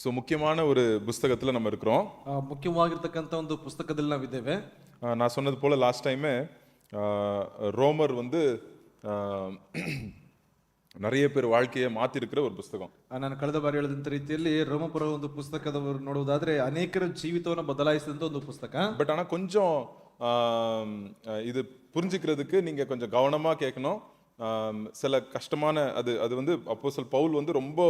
So முக்கியமான ஒரு புஸ்தகத்தில் நம்ம இருக்கிறோம். ಮುಖ್ಯವಾಗಿರ್ತಕ್ಕಂಥ ಒಂದು ಪುಸ್ತಕದಲ್ಲಿ ನಾವಿದ್ದೇವೆ. நான் சொன்னது போல் லாஸ்ட் டைமே ரோமர் வந்து நிறைய பேர் வாழ்க்கையை மாற்றிருக்கிற ஒரு புஸ்தகம். ನಾನು ಕಳೆದ ಬಾರಿ ಹೇಳಿದಂಥ ರೀತಿಯಲ್ಲಿ ರೋಮಪುರ ಒಂದು ಪುಸ್ತಕದ ನೋಡುವುದಾದ್ರೆ ಅನೇಕರ ಜೀವಿತವನ್ನು ಬದಲಾಯಿಸಿದಂಥ ಒಂದು ಪುಸ್ತಕ. பட் ஆனால் கொஞ்சம் இது புரிஞ்சுக்கிறதுக்கு நீங்கள் கொஞ்சம் கவனமாக கேட்கணும். சில கஷ்டமான அது வந்து அப்போஸ்தலன் பவுல் வந்து ரொம்ப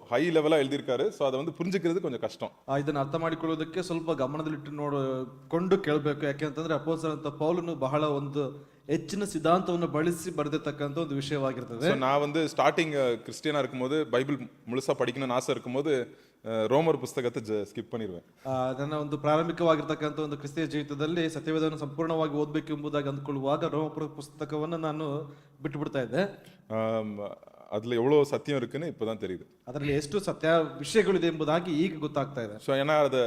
ஹை லெவலாக எழுதியிருக்காரு. ஸோ அதை வந்து புரிஞ்சுக்கிறது கொஞ்சம் கஷ்டம். ಇದನ್ನು ಅರ್ಥ ಮಾಡಿಕೊಳ್ಳೋದಕ್ಕೆ ಸ್ವಲ್ಪ ಗಮನದಲ್ಲಿಟ್ಟು ಕೊಂಡು ಕೇಳಬೇಕು. ಯಾಕೆಂತಂದ್ರೆ ಅಪೊಸ್ತಲನಾದ ಪೌಲನು ಬಹಳ ಒಂದು ಹೆಚ್ಚಿನ ಸಿದ್ಧಾಂತವನ್ನು ಬಳಸಿ ಬರೆದಿರ್ತಕ್ಕಂಥ ಒಂದು ವಿಷಯವಾಗಿರ್ತದೆ. நான் வந்து ஸ்டார்டிங் கிறிஸ்டியனாக இருக்கும்போது பைபிள் முழுசாக படிக்கணும்னு ஆசை இருக்கும்போது ರೋಮರ್ ಪುಸ್ತಕத்தை ಸ್ಕಿಪ್ பண்ணிடுவேன். ನನ್ನ ಒಂದು ಪ್ರಾರಂಭಿಕವಾಗಿರ್ತಕ್ಕಂಥ ಒಂದು ಕ್ರಿಸ್ತಿಯ ಜೀವಿತದಲ್ಲಿ ಸತ್ಯವೇದವನ್ನು ಸಂಪೂರ್ಣವಾಗಿ ಓದಬೇಕು ಎಂಬುದಾಗಿ ಅಂದ್ಕೊಳ್ಳುವಾಗ ರೋಮಪುರ ಪುಸ್ತಕವನ್ನು ನಾನು ಬಿಟ್ಟು ಬಿಡ್ತಾ ಇದ್ದೆ. அதில் எவ்வளோ சத்தியம் இருக்குன்னு இப்போதான் தெரியுது. ಅದರಲ್ಲಿ ಎಷ್ಟು ಸತ್ಯ ವಿಷಯಗಳಿದೆ ಎಂಬುದಾಗಿ ಈಗ ಗೊತ್ತಾಗ್ತಾ ಇದೆ. ஸோ ஏன்னா அதை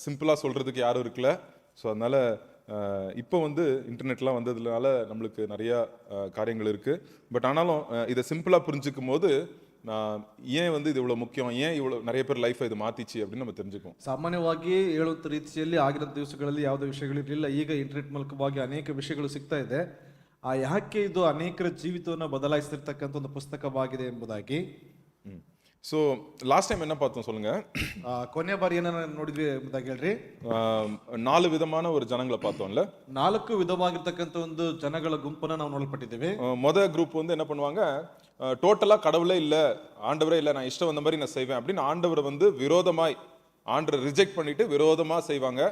சிம்பிளாக சொல்கிறதுக்கு யாரும் இருக்குல்ல. ஸோ அதனால் இப்போ வந்து இன்டர்நெட்லாம் வந்ததுனால நம்மளுக்கு நிறையா காரியங்கள் இருக்குது. பட் ஆனாலும் இதை சிம்பிளாக புரிஞ்சுக்கும் போது ஏன் வந்து இது இவ்வளோ முக்கியம், ஏன் இவ்வளோ நிறைய பேர் லைஃப் இது மாற்றிச்சு அப்படின்னு நம்ம தெரிஞ்சுக்குவோம். ಸಾಮಾನ್ಯವಾಗಿ ಹೇಳುವಂಥ ರೀತಿಯಲ್ಲಿ ಆಗಿರೋ ದಿವಸಗಳಲ್ಲಿ ಯಾವುದೇ ವಿಷಯಗಳಿರಲಿಲ್ಲ. ಈಗ ಇಂಟರ್ನೆಟ್ ಮೂಲಕವಾಗಿ ಅನೇಕ ವಿಷಯಗಳು ಸಿಗ್ತಾ ಇದೆ. ಯಾಕೆ ಇದು ಅನೇಕರ ಜೀವಿತವನ್ನು ಬದಲಾಯಿಸಿರ್ತಕ್ಕಂಥ ಒಂದು ಪುಸ್ತಕವಾಗಿದೆ ಎಂಬುದಾಗಿ. ஸோ லாஸ்ட் டைம் என்ன பார்த்தோம் சொல்லுங்க. ಕೊನೆಯ ಬಾರಿ ಏನನ್ನ ನೋಡಿದ್ವಿ ಎಂಬುದಾಗಿ ಹೇಳ್ರಿ. 4 விதமான ஒரு ஜனங்களை பார்த்தோம்ல. 4 ವಿಧವಾಗಿರ್ತಕ್ಕಂಥ ಒಂದು ಜನಗಳ ಗುಂಪನ್ನು ನಾವು ನೋಡಲ್ಪಟ್ಟಿದ್ದೇವೆ. முதல் குரூப் வந்து என்ன பண்ணுவாங்க, டோட்டலாக கடவுளே இல்லை, ஆண்டவரே இல்லை, நான் இஷ்டம் வந்த மாதிரி நான் செய்வேன் அப்படின்னு ஆண்டவரை வந்து விரோதமாய் ஆண்டரை ரிஜெக்ட் பண்ணிட்டு விரோதமாக செய்வாங்க.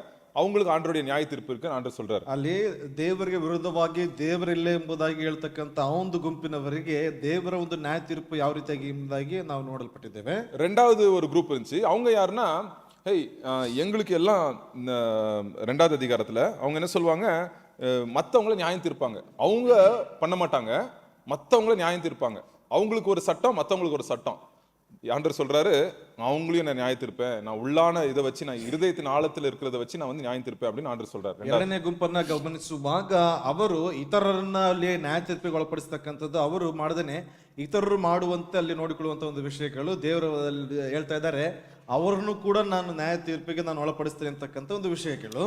அவங்களுக்கு ஆண்டருடைய நியாய தீர்ப்பு இருக்கு ஆண்டர் சொல்றாரு. ಅಲ್ಲಿ ದೇವರಿಗೆ ವಿರುದ್ಧವಾಗಿ ದೇವರಿಲ್ಲ ಎಂಬುದಾಗಿ ಹೇಳ್ತಕ್ಕಂಥ ಆ ಒಂದು ಗುಂಪಿನವರಿಗೆ ದೇವರ ಒಂದು ನ್ಯಾಯ ತೀರ್ಪು ಯಾವ ರೀತಿಯಾಗಿ ಎಂಬುದಾಗಿ ನಾವು ನೋಡಲ್ಪಟ್ಟಿದ್ದೇವೆ. ரெண்டாவது ஒரு குரூப் இருந்துச்சு. அவங்க யாருன்னா, ஹேய் எங்களுக்கு எல்லாம் 2வது அதிகாரத்தில் அவங்க என்ன சொல்லுவாங்க, மற்றவங்கள நியாயம் தீர்ப்பாங்க. அவங்க பண்ண மாட்டாங்க, மற்றவங்கள நியாயம் தீர்ப்பாங்க. அவங்களுக்கு ஒரு சட்டம், மற்றவங்களுக்கு ஒரு சட்டம். ஆண்டவர் சொல்றாரு, அவங்களையும் நான் நியாயம் தீர்ப்பேன், நான் உள்ளான இதை வச்சு, நான் இருதயத்தின் ஆழத்தில் இருக்கிறத வச்சு நான் வந்து நியாயம் தீர்ப்பேன் அப்படின்னு ஆண்டவர் சொல்றாரு. ಎರಡನೇ ಗುಂಪನ್ನ ಗಮನಿಸುವಾಗ ಅವರು ಇತರರನ್ನ ಅಲ್ಲಿ ನ್ಯಾಯ ತೀರ್ಪಿಗೆ ಒಳಪಡಿಸ್ತಕ್ಕಂಥದ್ದು ಅವರು ಮಾಡದೇನೆ ಇತರರು ಮಾಡುವಂತೆ ಅಲ್ಲಿ ನೋಡಿಕೊಳ್ಳುವಂತ ಒಂದು ವಿಷಯಗಳು ದೇವರು ಹೇಳ್ತಾ ಇದ್ದಾರೆ. ಅವರನ್ನು ಕೂಡ ನಾನು ನ್ಯಾಯ ತೀರ್ಪಿಗೆ ನಾನು ಒಳಪಡಿಸ್ತೇನೆ ಅಂತಕ್ಕಂಥ ಒಂದು ವಿಷಯಗಳು.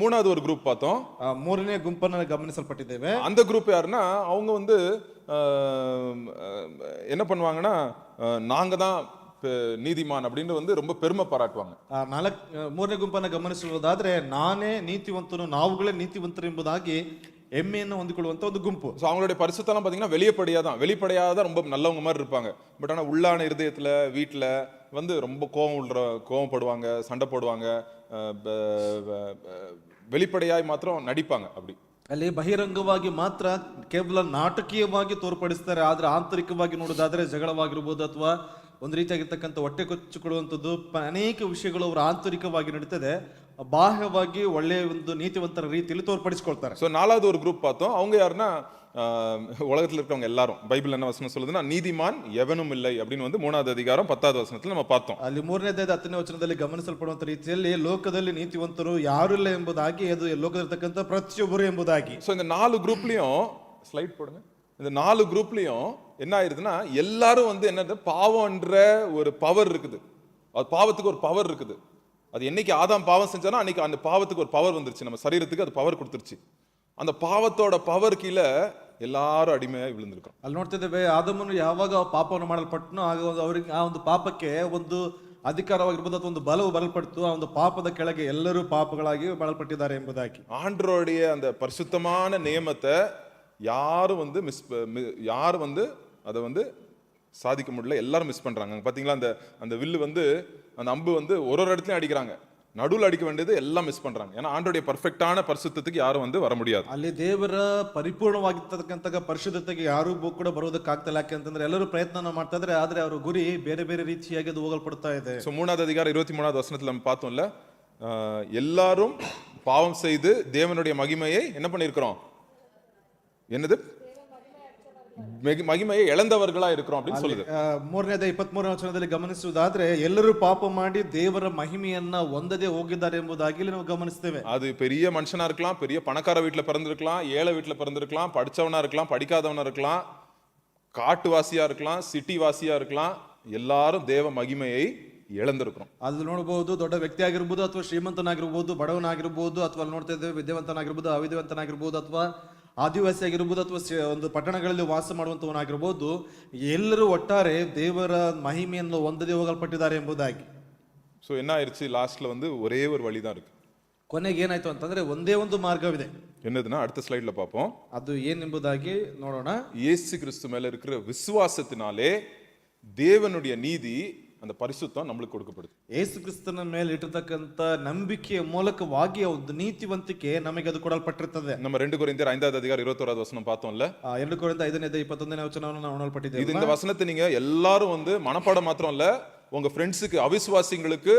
3வது ஒரு குரூப் பார்த்தோம். 3ನೇ ಗುಂಪನ್ನ ಗಮನಿಸಲ್ಪಟ್ಟಿದ್ದೇವೆ. அந்த குரூப் யாருன்னா, அவங்க வந்து என்ன பண்ணுவாங்கன்னா, நாங்க தான் நீதிமான் அப்படின்னு வந்து ரொம்ப பெருமை பாராட்டுவாங்க. 3ನೇ ಗುಂಪನ್ನ ಗಮನಿಸುವುದಾದ್ರೆ ನಾನೇ ನೀತಿವಂತನು, ನಾವುಗಳೇ ನೀತಿವಂತರು ಎಂಬುದಾಗಿ ಹೆಮ್ಮೆಯನ್ನು ಹೊಂದಿಕೊಳ್ಳುವಂತ ಒಂದು ಗುಂಪು. ஸோ அவங்களுடைய பரிசுத்தெல்லாம் பார்த்தீங்கன்னா வெளிப்படையாதான் ரொம்ப நல்லவங்க மாதிரி இருப்பாங்க. பட் ஆனால் உள்ளான இருதயத்தில் வீட்டில் வந்து ரொம்ப கோவப்படுவாங்க, சண்டை போடுவாங்க, வெளிப்படையாய் மாத்திரம் நடிப்பாங்க. அப்படி ಅಲ್ಲಿ ಬಹಿರಂಗವಾಗಿ ಮಾತ್ರ ಕೇವಲ ನಾಟಕೀಯವಾಗಿ ತೋರ್ಪಡಿಸ್ತಾರೆ. ಆದ್ರೆ ಆಂತರಿಕವಾಗಿ ನೋಡೋದಾದ್ರೆ ಜಗಳವಾಗಿರ್ಬೋದು ಅಥವಾ ಒಂದು ರೀತಿಯಾಗಿರ್ತಕ್ಕಂಥ ಹೊಟ್ಟೆ ಕೊಚ್ಚಿಕೊಳ್ಳುವಂಥದ್ದು ಅನೇಕ ವಿಷಯಗಳು ಅವರು ಆಂತರಿಕವಾಗಿ ನಡೀತದೆ. ಬಾಹ್ಯವಾಗಿ ಒಳ್ಳೆಯ ಒಂದು ನೀತಿವಂತರ ರೀತಿಯಲ್ಲಿ ತೋರ್ಪಡಿಸಿಕೊಳ್ತಾರೆ. ஸோ 4வது ஒரு குரூப் பார்த்தோம். அவங்க யாருன்னா, உலகத்தில் இருக்கிறவங்க எல்லாரும், பைபிள் என்ன வசனம் சொல்லுதுன்னா, நீதிமான் எவனும் இல்லை அப்படின்னு வந்து 3வது அதிகாரம் 10வது வசனத்தில் நம்ம பார்த்தோம். ಅಲ್ಲಿ 3ನೇ ಅಧ್ಯಾಯದ 10ನೇ ವಚನದಲ್ಲಿ ಗಮನಿಸಲ್ಪಡುವಂತ ರೀತಿಯಲ್ಲಿ ಲೋಕದಲ್ಲಿ ನೀತಿವಂತರು ಯಾರು ಇಲ್ಲ ಎಂಬುದಾಗಿ, ಅದು ಲೋಕದಲ್ಲಿರ್ತಕ್ಕಂಥ ಪ್ರತಿಯೊಬ್ಬರು ಎಂಬುದಾಗಿ. ஸோ இந்த 4 குரூப்லையும் ஸ்லைட் போடுங்க. இந்த 4 குரூப்லையும் என்ன ஆயிருதுன்னா, எல்லாரும் வந்து என்னது, பாவம்ன்ற ஒரு பவர் இருக்குது. அது பாவத்துக்கு ஒரு பவர் இருக்குது. அது என்னைக்கு ஆதாம் பாவம் செஞ்சானோ அன்னைக்கு அந்த பாவத்துக்கு ஒரு பவர் வந்துருச்சு, நம்ம சரீரத்துக்கு அது பவர் கொடுத்துருச்சு. அந்த பாவத்தோட பவர் கீழே எல்லாரும் ಅಡಿಮೆಯಾಗಿ விழுந்திருக்கோம். ಅಲ್ಲಿ ನೋಡ್ತಿದ್ದೇವೆ, ಆದಮನು ಯಾವಾಗ ಪಾಪವನ್ನು ಮಾಡಲ್ಪಟ್ಟನೋ ಆಗ ಅವರಿಗೆ ಆ ಒಂದು ಪಾಪಕ್ಕೆ ಒಂದು ಅಧಿಕಾರವಾಗಿರ್ಬೋದು ಅಥವಾ ಒಂದು ಬಲವು ಬರಲ್ಪಡ್ತು. ಆ ಒಂದು ಪಾಪದ ಕೆಳಗೆ ಎಲ್ಲರೂ ಪಾಪಗಳಾಗಿ ಮಾಡಲ್ಪಟ್ಟಿದ್ದಾರೆ ಎಂಬುದಾಗಿ. ஆண்டருடைய அந்த பரிசுத்தமான நியமத்தை யாரும் வந்து யாரும் வந்து அதை வந்து சாதிக்க முடியல, எல்லாரும் மிஸ் பண்றாங்க. பாத்தீங்களா, அந்த வில்லு வந்து, அந்த அம்பு வந்து ஒரு இடத்துலயும் அடிக்கிறாங்க, நடுவில் அடிக்க வேண்டியது எல்லாம் மிஸ் பண்றாங்க. ஏன்னா ஆண்டோடைய பர்ஃபெக்டான பரிசுத்தத்துக்கு யாரும் வந்து வர முடியாது. ಅಲ್ಲಿ ದೇವರ ಪರಿಪೂರ್ಣವಾಗಿರ್ತಕ್ಕಂಥ ಪರಿಶುದ್ಧತೆಗೆ ಯಾರು ಕೂಡ ಬರೋದಕ್ಕಾಗ್ತಿಲ್ಲ. ಯಾಕೆಂತಂದ್ರೆ ಎಲ್ಲರೂ ಪ್ರಯತ್ನ ಮಾಡ್ತಾ ಇದ್ರೆ, ಆದ್ರೆ ಅವರ ಗುರಿ ಬೇರೆ ಬೇರೆ ರೀತಿಯಾಗಿ ಅದು ಹೋಗಲ್ಪಡ್ತಾ ಇದೆ. ஸோ 3வது அதிகாரம் 23வது வசனத்தில் நம்ம பார்த்தோம்ல, எல்லாரும் பாவம் செய்து தேவனுடைய மகிமையை என்ன பண்ணியிருக்கிறோம், என்னது, ಮಹಿಮೆಯ ಎಳೆದವர்களா இருக்கிறோம் அப்படின்னு சொல்லுது. 3ನೇ 23ನೇ ವಚನದಲ್ಲಿ ಗಮನಿಸುವುದಾದ್ರೆ ಎಲ್ಲರೂ ಪಾಪ ಮಾಡಿ ದೇವರ ಮಹಿಮೆಯನ್ನ ಹೊಂದದೇ ಹೋಗಿದ್ದಾರೆ ಎಂಬುದಾಗಿ ನಾವು ಗಮನಿಸ್ತೇವೆ. அது பெரிய மனுஷனா இருக்கலாம், பெரிய பணக்கார வீட்டுல பிறந்திருக்கலாம், ஏழை வீட்டுல பிறந்திருக்கலாம், படிச்சவனா இருக்கலாம், படிக்காதவனா இருக்கலாம், காட்டு வாசியா இருக்கலாம், சிட்டி வாசியா இருக்கலாம், எல்லாரும் தேவ மகிமையை இழந்திருக்கிறோம். ಅಲ್ಲಿ ನೋಡಬಹುದು ದೊಡ್ಡ ವ್ಯಕ್ತಿ ಆಗಿರ್ಬೋದು ಅಥವಾ ಶ್ರೀಮಂತನಾಗಿರ್ಬೋದು, ಬಡವನಾಗಿರ್ಬೋದು, ಅಥವಾ ಅಲ್ಲಿ ನೋಡ್ತಾ ಇದ್ದೇವೆ ವಿದ್ಯಾವಂತನಾಗಿರ್ಬೋದು, ಅವಿದ್ಯಾವಂತನಾಗಿರ್ಬೋದು, ಅಥವಾ ಆದಿವಾಸಿ ಆಗಿರ್ಬೋದು, ಅಥವಾ ಒಂದು ಪಟ್ಟಣಗಳಲ್ಲಿ ವಾಸ ಮಾಡುವಂತವನಾಗಿರ್ಬೋದು, ಎಲ್ಲರೂ ಒಟ್ಟಾರೆ ದೇವರ ಮಹಿಮೆಯನ್ನು ಹೊಂದದೆ ಹೋಗಲ್ಪಟ್ಟಿದ್ದಾರೆ ಎಂಬುದಾಗಿ. ஸோ என்ன ஆயிடுச்சு, லாஸ்ட்ல வந்து ஒரே ஒரு வழி தான் இருக்கு. ಕೊನೆಗೆ ಏನಾಯ್ತು ಅಂತಂದ್ರೆ ಒಂದೇ ಒಂದು ಮಾರ್ಗವಿದೆ. என்னதுன்னா அடுத்த ஸ்லைட்ல பார்ப்போம். ಅದು ಏನೆಂಬುದಾಗಿ ನೋಡೋಣ. இயேசு கிறிஸ்து மேல இருக்கிற விசுவாசத்தினாலே தேவனுடைய நீதி அந்த பரிசுத்தம் நம்மளுக்கு கொடுக்கப்படுது. ಯೇಸು ಕ್ರಿಸ್ತನ ಮೇಲೆ ಇಟ್ಟಿರ್ತಕ್ಕಂಥ ನಂಬಿಕೆಯ ಮೂಲಕವಾಗಿ ಒಂದು ನೀತಿವಂತಿಕೆ ನಮಗೆ ಅದು ಕೊಡಲ್ಪಟ್ಟಿರುತ್ತದೆ. நம்ம 2 கொரிந்தியர் 5வது அதிகாரம் 21வது வசனம் பார்த்தோம்ல. 2 ಕೊರಿಂಥ 5ನೇ 21ನೇ ವಚನವನ್ನು ನಾವು ನೋಡಲ್ಪಟ್ಟಿದ್ದೇವೆ. இது இந்த வசனத்தை நீங்க எல்லாரும் வந்து மனப்பாடம் மாத்திரம் இல்ல, உங்க ஃப்ரெண்ட்ஸுக்கு அவிசுவாசிங்களுக்கு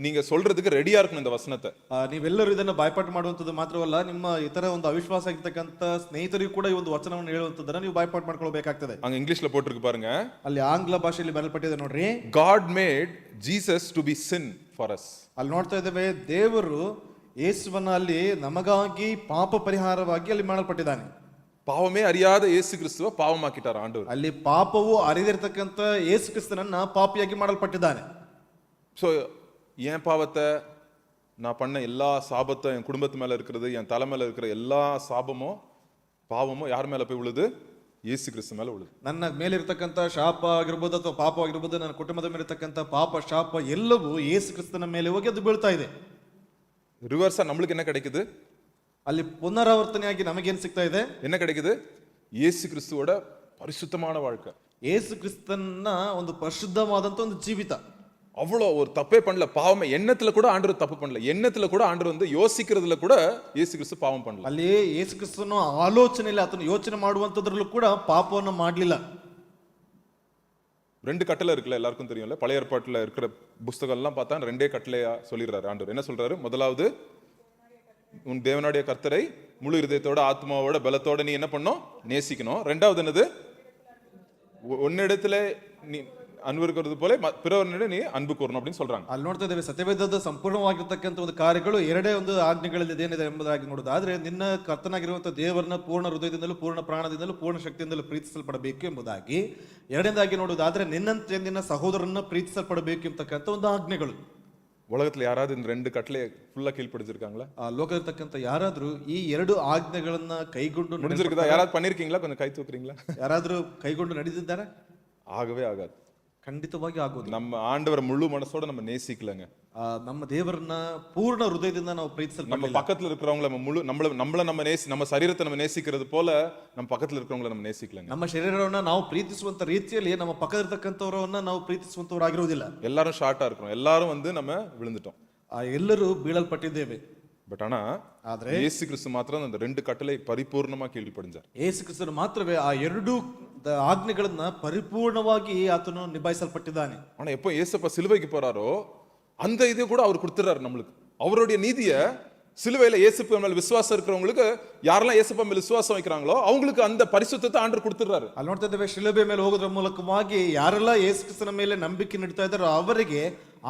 நீங்க சொல்றதுக்கு ரெடியா இருக்கணும் இந்த வசனத்தை. ನೀವೆಲ್ಲರೂ ಇದನ್ನು ಬಾಯ್ಪಾಠ ಮಾಡುವಂತದ್ದು ಮಾತ್ರವಲ್ಲ, ನಿಮ್ಮ ಇತರ ಒಂದು ಅವಿಶ್ವಾಸ ಆಗಿರ್ತಕ್ಕಂಥ ಸ್ನೇಹಿತರಿಗೂ ಕೂಡ ಈ ಒಂದು ವಚನವನ್ನು ಹೇಳುವಂತದನ್ನ ನೀವು ಬಾಯ್ಪಾಠ ಮಾಡ್ಕೊಳ್ಬೇಕಾಗ್ತದೆ. அங்க இங்கிலீஷ்ல போட்டிருக்கு பாருங்க. ಅಲ್ಲಿ ಆಂಗ್ಲ ಭಾಷೆಯಲ್ಲಿ ಬರೆಯಲ್ಪಟ್ಟಿದೆ ನೋಡ್ರಿ. God made Jesus to be sin for us. ಅಲ್ಲಿ ನೋಡ್ತಾ ಇದ್ದೇವೆ, ದೇವರು ಯೇಸುವನ್ನ ಅಲ್ಲಿ ನಮಗಾಗಿ ಪಾಪ ಪರಿಹಾರವಾಗಿ ಅಲ್ಲಿ ಮಾಡಲ್ಪಟ್ಟಿದ್ದಾನೆ. பாவமே அறியாத இயேசு கிறிஸ்துவ பாவமாக்கிட்டார் ஆண்டவர். ಅಲ್ಲಿ ಪಾಪವು ಅರಿದಿರ್ತಕ್ಕಂಥ ಯೇಸು ಕ್ರಿಸ್ತನನ್ನ ಪಾಪಿಯಾಗಿ ಮಾಡಲ್ಪಟ್ಟಿದ್ದಾನೆ. ஸோ என் பாவத்தை, நான் பண்ண எல்லா சாபத்தை, என் குடும்பத்து மேல இருக்கிறது, என் தலை மேல இருக்கிற எல்லா சாபமும் பாவமும் யார் மேல போய் விழுது? இயேசு கிறிஸ்து மேல விழுது. ನನ್ನ ಮೇಲಿರ್ತಕ್ಕಂಥ ಶಾಪ ಆಗಿರ್ಬೋದು ಅಥವಾ ಪಾಪ ಆಗಿರ್ಬೋದು, ನನ್ನ ಕುಟುಂಬದ ಮೇಲಿರ್ತಕ್ಕಂಥ ಪಾಪ ಶಾಪ ಎಲ್ಲವೂ ಯೇಸು ಕ್ರಿಸ್ತನ ಮೇಲೆ ಹೋಗಿ ಅದು ಬೀಳ್ತಾ ಇದೆ. ரிவர்ஸா நம்மளுக்கு என்ன கிடைக்குது? ಅಲ್ಲಿ ಪುನರಾವರ್ತನೆಯಾಗಿ ನಮಗೇನ್ ಸಿಗ್ತಾ ಇದೆ? என்ன கிடைக்குது? இயேசு கிறிஸ்துவோட பரிசுத்தமான வாழ்க்கை. ಯೇಸು ಕ್ರಿಸ್ತನ ಒಂದು ಪರಿಶುದ್ಧವಾದಂತ ಒಂದು ಜೀವಿತ. அவ்வளோ ஒரு தப்பே பண்ணல. பாவமே எண்ணத்துல கூட ஆண்டவர் தப்பு பண்ணல. எண்ணத்துல கூட ஆண்டவர் வந்து யோசிக்கிறதுல கூட இயேசு கிறிஸ்து பாவம் பண்ணல. ಅಲ್ಲಿ ಯೇಸು ಕ್ರಿಸ್ತನು ಆಲೋಚನೆಯಲ್ಲಿ ಆತನು ಯೋಚನೆ ಮಾಡುವಂತದ್ರಲ್ಲೂ ಕೂಡ ಪಾಪವನ್ನು ಮಾಡಲಿಲ್ಲ. 2 கட்டளை இருக்குல்ல, எல்லாருக்கும் தெரியும்ல. பழைய ஏற்பாட்டுல இருக்கிற புஸ்தகம் எல்லாம் பார்த்தா 2 கட்டளையா சொல்லிடுறாரு ஆண்டவர். என்ன சொல்றாரு? முதலாவது, உன் தேவனுடைய கர்த்தரை முழு இருதயத்தோட, ஆத்மாவோட, பலத்தோட நீ என்ன பண்ணும்? நேசிக்கணும். 2வது என்னது? உன்னிடத்துல நீ அன்பு இருக்கிறது போல பிறவரிடம் நீ அன்பு கூறணும் அப்படின்னு சொல்றாங்க. ಅಲ್ಲಿ ನೋಡ್ತಾ ಇದ್ದೇವೆ, ಸತ್ಯವೇದದ ಸಂಪೂರ್ಣವಾಗಿರ್ತಕ್ಕಂಥ ಒಂದು ಕಾರ್ಯಗಳು 2 ಒಂದು ಆಜ್ಞೆಗಳಲ್ಲಿ ಏನಿದೆ ಎಂಬುದಾಗಿ ನೋಡೋದಾದ್ರೆ, ನಿನ್ನ ಕರ್ತನಾಗಿರುವಂತಹ ದೇವರನ್ನ ಪೂರ್ಣ ಹೃದಯದಿಂದಲೂ, ಪೂರ್ಣ ಪ್ರಾಣದಿಂದಲೂ, ಪೂರ್ಣ ಶಕ್ತಿಯಿಂದಲೂ ಪ್ರೀತಿಸಲ್ಪಡಬೇಕು ಎಂಬುದಾಗಿ. 2ನೇದಾಗಿ ನೋಡೋದಾದ್ರೆ, ನಿನ್ನಂತೆ ನಿನ್ನ ಸಹೋದರನ್ನ ಪ್ರೀತಿಸಲ್ಪಡಬೇಕು ಎಂಬತಕ್ಕಂಥ ಒಂದು ಆಜ್ಞೆಗಳು. உலகத்துல யாராவது இந்த 2 கட்டளையை ஃபுல்லா கீழ்ப்படிச்சிருக்காங்களா? ಲೋಕದಲ್ಲಿರ್ತಕ್ಕಂಥ ಯಾರಾದ್ರೂ ಈ 2 ಆಜ್ಞೆಗಳನ್ನ ಕೈಗೊಂಡು முடிஞ்சிருக்குதா? யாராவது பண்ணிருக்கீங்களா? கொஞ்சம் கை தூக்குறீங்களா? ಯಾರಾದ್ರೂ ಕೈಗೊಂಡು ನಡೆದಿದ್ದಾರೆ? ஆகவே ஆகாது. ಖಂಡಿತವಾಗಿ ಆಗೋದು. நம்ம ஆண்டவரை முழு மனசோட நம்ம நேசிக்கலங்க. ನಮ್ಮ ದೇವರನ್ನ ಪೂರ್ಣ ಹೃದಯದಿಂದ ನಾವು நம்ம ಪ್ರೀತಿಸಲ್ಪಡಲಿಲ್ಲ. பக்கத்துல இருக்கிறவங்கள நம்மள நம்ம நம்ம சரீரத்தை நம்ம நேசிக்கிறது போல நம்ம பக்கத்துல இருக்கிறவங்கள நம்ம நேசிக்கலங்க. ನಮ್ಮ ಶರೀರವನ್ನ ನಾವು ಪ್ರೀತಿಸುವಂತ ರೀತಿಯಲ್ಲಿ ನಮ್ಮ ಪಕ್ಕದಲ್ಲಿರ್ತಕ್ಕಂಥವರನ್ನ ನಾವು ಪ್ರೀತಿಸುವಂತವರಾಗಿರುವುದಿಲ್ಲ. எல்லாரும் ஷார்ட்டா இருக்கிறோம். எல்லாரும் வந்து நம்ம விழுந்துட்டோம். ಎಲ್ಲರೂ ಬೀಳಲ್ಪಟ್ಟಿದ್ದೇವೆ. பட் ஆனா ಆದ್ರೆ இயேசு கிறிஸ்து மாத்திரம் அந்த 2 கட்டளை பரிபூர்ணமா கீழ்ப்படிஞ்சார். ಯೇಸು ಕ್ರಿಸ್ತನು ಮಾತ್ರವೇ ಆ 2 ಆಜ್ಞೆಗಳನ್ನ ಪರಿಪೂರ್ಣವಾಗಿ ಆತನು ನಿಭಾಯಿಸಲ್ಪಟ್ಟಿದ್ದಾನೆ. ஆனா எப்போ இயேசப்பா சிலுவைக்கு போறாரோ அந்த இது கூட அவர் கொடுத்துறாரு நம்மளுக்கு. அவருடைய நீதியை சிலுவையில இயேசுப்பா மேல விசுவாசம் இருக்கிறவங்களுக்கு, யாரெல்லாம் இயேசுப்பா மேல விசுவாசம் வைக்கிறாங்களோ அவங்களுக்கு அந்த பரிசுத்தத்தை ஆண்டவர் கொடுத்துறாரு. ಅಲ್ಲಿ ನೋಡ್ತಾ ಇದ್ದೇವೆ, ಶಿಲುಬೆ ಮೇಲೆ ಹೋಗೋದ್ರ ಮೂಲಕವಾಗಿ ಯಾರೆಲ್ಲ ಯೇಸು ಕ್ರಿಸ್ತನ ಮೇಲೆ ನಂಬಿಕೆ ನೀಡ್ತಾ ಇದ್ದಾರೋ ಅವರಿಗೆ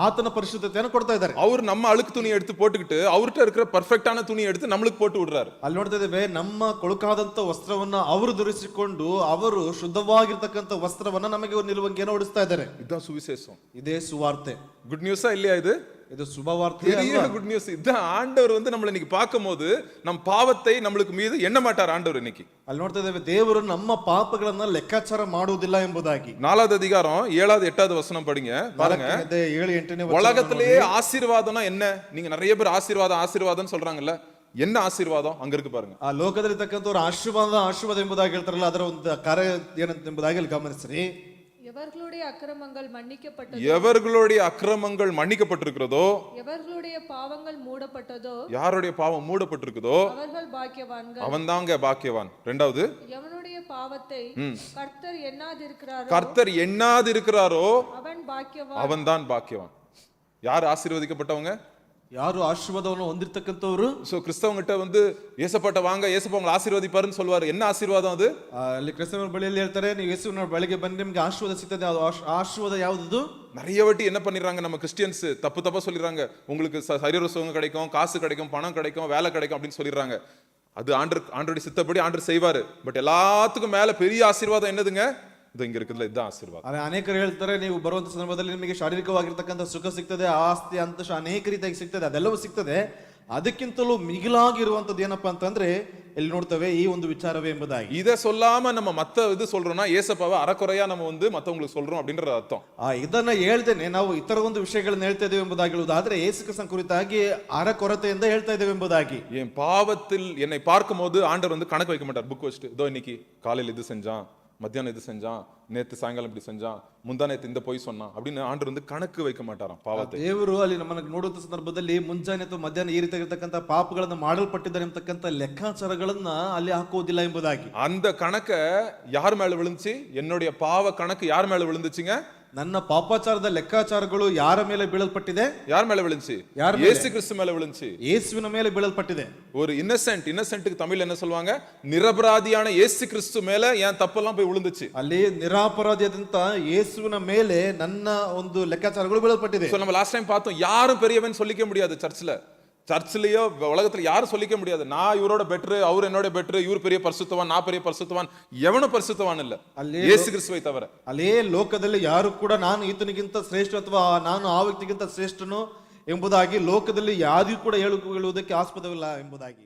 ಆತನ ಪರಿಶುದ್ಧತೆಯನ್ನು ಕೊಡ್ತಾ ಇದ್ದಾರೆ. அவர் நம்ம அழுக்கு துணியை எடுத்து போட்டுக்கிட்டு அவர்கிட்ட இருக்கிற பர்ஃபெக்டான துணியை எடுத்து நம்மளுக்கு போட்டு விடுறாரு. ಅಲ್ಲಿ ನೋಡ್ತಾ ಇದ್ದೇವೆ, ನಮ್ಮ ಕೊಳುಕಾದಂತ ವಸ್ತ್ರವನ್ನ ಅವರು ಧರಿಸಿಕೊಂಡು ಅವರು ಶುದ್ಧವಾಗಿರ್ತಕ್ಕಂಥ ವಸ್ತ್ರವನ್ನ ನಮಗೆ ನಿಲುವಂಗಿಯನ್ನು ಉಡಿಸ್ತಾ ಇದ್ದಾರೆ. இதுதான் சுவிசேஷம். ಇದೇ ಸುವಾರ್ತೆ. குட் நியூஸா இல்லையா? இது ಶುಭವಾರ್ತೆ. பெரிய குட் நியூஸ். இதான் ஆண்டவர் வந்து நம்மள இன்னைக்கு பார்க்கும்போது நம் பாவத்தை நம்மளுக்கு மீது எண்ண மாட்டார் ஆண்டவர் இன்னைக்கு. ಅಲ್ಲಿ ನೋಡ್ತಾ ಇದ್ದೇವೆ, ದೇವರು ನಮ್ಮ ಪಾಪಗಳನ್ನ ಲೆಕ್ಕಾಚಾರ ಮಾಡುವುದಿಲ್ಲ ಎಂಬುದಾಗಿ. 4வது அதிகாரம் 7வது 8வது வசனம் படிங்க பாருங்க. 7, 8ನೇ உலகத்திலேயே ஆசீர்வாதம்னா என்ன? நீங்க நிறைய பேர் ஆசீர்வாதம் சொல்றாங்கல்ல, என்ன ஆசீர்வாதம் அங்க இருக்கு பாருங்க. ಆ ಲೋಕದಲ್ಲಿರ್ತಕ್ಕಂಥವ್ರು ಆಶೀರ್ವಾದ ಎಂಬುದಾಗಿ ಹೇಳ್ತಾರಲ್ಲ, ಅದರ ಒಂದು ಕಾರ್ಯ ಏನಂತೆಂಬುದಾಗಿ ಅಲ್ಲಿ ಗಮನಿಸ್ರಿ. எவர்களுடைய அக்கிரமங்கள் மன்னிக்கப்பட்டதோ, எவர்களுடைய அக்கிரமங்கள் மன்னிக்கப்பட்டிருக்கிறதோ, எவர்களுடைய பாவங்கள் மூடப்பட்டதோ, யாருடைய பாவம் மூடப்பட்டிருக்குதோ அவர்கள் பாக்கியவான்கள். அவன் தாங்க பாக்கியவான். 2வது, எவனுடைய பாவத்தை கர்த்தர் எண்ணாதிருக்கிறாரோ, கர்த்தர் எண்ணாதிருக்கிறாரோ அவன் பாக்கியவான். அவன் தான் பாக்கியவான். யார் ஆசீர்வதிக்கப்பட்டவங்க? ಯಾರು ಆಶೀರ್ವಾದವನ್ನು ಹೊಂದಿರತಕ್ಕಂಥವ್ರು. சோ கிறிஸ்தவங்கிட்ட வந்து ஏசப்பாட்ட வாங்க, ஏசப்பா உங்களை ஆசீர்வதிப்பாருன்னு சொல்வாரு. என்ன ஆசீர்வாதம் அது? ಅಲ್ಲಿ ಕ್ರಿಸ್ತನ ಬಳಿಯಲ್ಲಿ ಹೇಳ್ತಾರೆ, ನೀವು ಯೇಸುವಿನ ಬಳಿಗೆ ಬಂದು ನಿಮ್ಗೆ ಆಶೀರ್ವಾದ ಸಿಗ್ತದೆ. ಅದು ಆಶೀರ್ವಾದ ಯಾವುದು? நிறைய வாட்டி என்ன பண்ணிடுறாங்க நம்ம கிறிஸ்டியன்ஸ், தப்பா சொல்லிடுறாங்க, உங்களுக்கு சரீர சுகம் கிடைக்கும், காசு கிடைக்கும், பணம் கிடைக்கும், வேலை கிடைக்கும் அப்படின்னு சொல்லிடுறாங்க. அது ஆண்டருடைய சித்தப்படி ஆண்டர் செய்வாரு. பட் எல்லாத்துக்கும் மேல பெரிய ஆசீர்வாதம் என்னதுங்க? ಇದು ಇங்க இருக்குதுல இதுதான் ஆசீர்வாதம். ಆದ್ರೆ ಅನೇಕರು ಹೇಳ್ತಾರೆ ನೀವು ಬರುವಂತ ಸಂದರ್ಭದಲ್ಲಿ ನಿಮಗೆ ಶಾರೀರಿಕವಾಗಿರ್ತಕ್ಕಂಥ ಸುಖ ಸಿಗ್ತದೆ, ಆಸ್ತಿ ಅಂತಶ ಅನೇಕ ರೀತಿಯಾಗಿ ಸಿಗ್ತದೆ, ಅದೆಲ್ಲವೂ ಸಿಗ್ತದೆ. ಅದಕ್ಕಿಂತಲೂ ಮಿಗಿಲಾಗಿರುವಂತದ್ದು ಏನಪ್ಪಾ ಅಂತಂದ್ರೆ ಇಲ್ಲಿ ನೋಡ್ತೇವೆ ಈ ಒಂದು ವಿಚಾರವೇ ಎಂಬುದಾಗಿ. இதை சொல்லாம நம்ம மத்த இது சொல்றோம்னா ஏசப்பாவை அறக்குறையா நம்ம மத்தவங்களுக்கு சொல்றோம் அப்படின்ற ಅರ್ಥ. ಇದನ್ನ ಹೇಳ್ದೇನೆ ನಾವು ಇತರ ಒಂದು ವಿಷಯಗಳನ್ನ ಹೇಳ್ತಾ ಇದ್ದೇವೆ ಎಂಬುದಾಗಿ ಹೇಳುವುದಾದ್ರೆ ಯೇಸು ಕ್ರಿಸ್ತನ ಕುರಿತಾಗಿ ಅರಕೊರತೆಯಿಂದ ಹೇಳ್ತಾ ಇದ್ದೇವೆ ಎಂಬುದಾಗಿ. என் பாவத்தில் என்னை பார்க்கும்போது ஆண்டவர் கணக்கு வைக்க மாட்டார், புக் வச்சுட்டு இதோ இன்னைக்கு காலையில் இது செஞ்சான், மத்தியானம் இது செஞ்சான், நேத்து சாயங்காலம் இப்படி செஞ்சான், முந்தா நேத்து இந்த போய் சொன்னான் அப்படின்னு ஆண்டவர் கணக்கு வைக்க மாட்டாராம் பாவத்தை. ದೇವರು ಅಲ್ಲಿ ನಮ್ಮನ್ನ ನೋಡುವಂತ ಸಂದರ್ಭದಲ್ಲಿ ಮುಂಜಾನೆ ಅಥವಾ ಮಧ್ಯಾಹ್ನ ಈ ರೀತಿಯಾಗಿರ್ತಕ್ಕಂಥ ಪಾಪಗಳನ್ನ ಮಾಡಲ್ಪಟ್ಟಿದ್ದಾರೆ ಎಂಬತಕ್ಕಂಥ ಲೆಕ್ಕಾಚಾರಗಳನ್ನ ಅಲ್ಲಿ ಹಾಕುವುದಿಲ್ಲ ಎಂಬುದಾಗಿ. அந்த கணக்க யார் மேல விழுந்துச்சு? என்னுடைய பாவ கணக்கு யார் மேல விழுந்துச்சுங்க? ನನ್ನ ಪಾಪಾಚಾರದ ಲೆಕ್ಕಾಚಾರಗಳು ಯಾರ ಮೇಲೆ ಬೀಳಲ್ಪಟ್ಟಿದೆ? யார் மேல விழுந்துச்சு? யார் மேல? இயேசு கிறிஸ்து மேல விழுந்துச்சு. ಯೇಸುವಿನ ಮೇಲೆ ಬೀಳಲ್ಪಟ್ಟಿದೆ. ஒரு இன்னசென்ட்க்கு தமிழ்ல என்ன சொல்லுவாங்க? நிரபராதியான இயேசு கிறிஸ்து மேல என் தப்பெல்லாம் போய் விழுந்துச்சு. ಅಲ್ಲಿ ನಿರಾಪರಾಧಿಯಾದಂತ ಯೇಸುವಿನ ಮೇಲೆ ನನ್ನ ಒಂದು ಲೆಕ್ಕಾಚಾರಗಳು ಬೀಳಲ್ಪಟ್ಟಿದೆ. சோ நம்ம லாஸ்ட் டைம் பார்த்தோம், யாரும் பெரியவன் சொல்லிக்க முடியாது சர்ச்சிலேயோ உலகத்துல யாரும் சொல்லிக்க முடியாது நான் இவரோட பெட்ரு, அவர் என்னோட பெட்ரு, இவர் பெரிய பரிசுத்தவான், நான் பெரிய பரிசுத்தவான். எவனும் பரிசுத்தவான் இல்ல இயேசு கிறிஸ்துவை தவிர. ಅಲ್ಲೇ ಲೋಕದಲ್ಲಿ ಯಾರು ಕೂಡ ನಾನು ಈತನಿಗಿಂತ ಶ್ರೇಷ್ಠ ಅಥವಾ ನಾನು ಆ ವ್ಯಕ್ತಿಗಿಂತ ಶ್ರೇಷ್ಠನು ಎಂಬುದಾಗಿ ಲೋಕದಲ್ಲಿ ಯಾರಿಗೂ ಕೂಡ ಹೇಳುವುದಕ್ಕೆ ಆಸ್ಪದವಿಲ್ಲ ಎಂಬುದಾಗಿ.